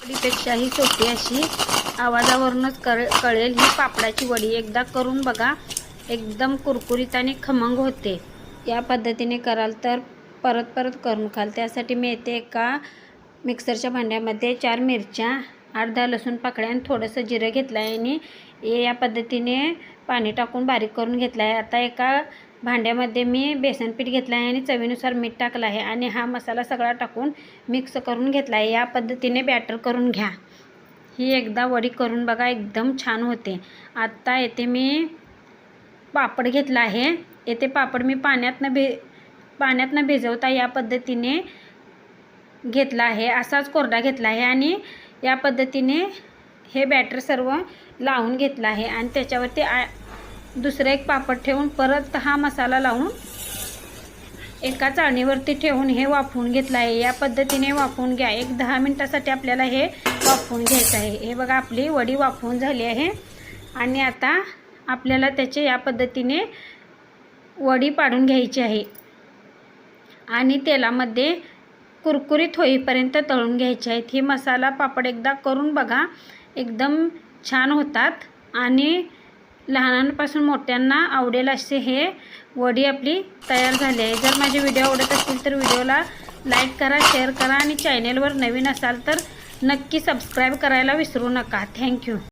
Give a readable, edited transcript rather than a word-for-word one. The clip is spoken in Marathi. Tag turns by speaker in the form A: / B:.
A: वडीपेक्षाही सोपी अशी आवाजावरूनच कळेल ही पापडाची वडी. एकदा करून बघा, एकदम कुरकुरीत आणि खमंग होते. या पद्धतीने कराल तर परत परत करून खाल. त्यासाठी मी येथे एका मिक्सरच्या भांड्यामध्ये 4 मिरच्या, 8-10 लसूण पाकळ्या आणि थोडंसं जिरं घेतलं आहे आणि या पद्धतीने पाणी टाकून बारीक करून घेतलं आहे. आता एका भांड्यामध्ये मी बेसन पीठ घेतलं आहे आणि चवीनुसार मीठ टाकलं आहे आणि हा मसाला सगळा टाकून मिक्स करून घेतला आहे. या पद्धतीने बॅटर करून घ्या. ही एकदा वडी करून बघा, एकदम छान होते. आता येथे मी पापड घेतला आहे. येथे पापड मी पाण्यातनं भिजवता या पद्धतीने घेतला आहे. असाच कोरडा घेतला आहे आणि या पद्धतीने हे बॅटर सर्व लावून घेतला आहे आणि त्याच्यावरती दुसरं एक पापड ठेवून परत हा मसाला लावून एका चाळणीवरती ठेवून हे वाफवून घेतलं आहे. या पद्धतीने वाफवून घ्या. 10 मिनिटासाठी आपल्याला हे वाफवून घ्यायचं आहे. हे बघा, आपली वडी वाफवून झाली आहे आणि आता आपल्याला त्याचे या पद्धतीने वडी पाडून घ्यायची आहे आणि तेलामध्ये कुरकुरीत होईपर्यंत तळून घ्यायचे आहेत. ही मसाला पापड एकदा करून बघा, एकदम छान होतात आणि लहानांपासून मोठ्यांना आवडेल असे हे वडी आपली तयार झाली आहे. जर माझे व्हिडिओ आवडत असतील तर व्हिडिओला लाईक करा, शेअर करा आणि चॅनेलवर नवीन असाल तर नक्की सबस्क्राईब करायला विसरू नका. थँक्यू.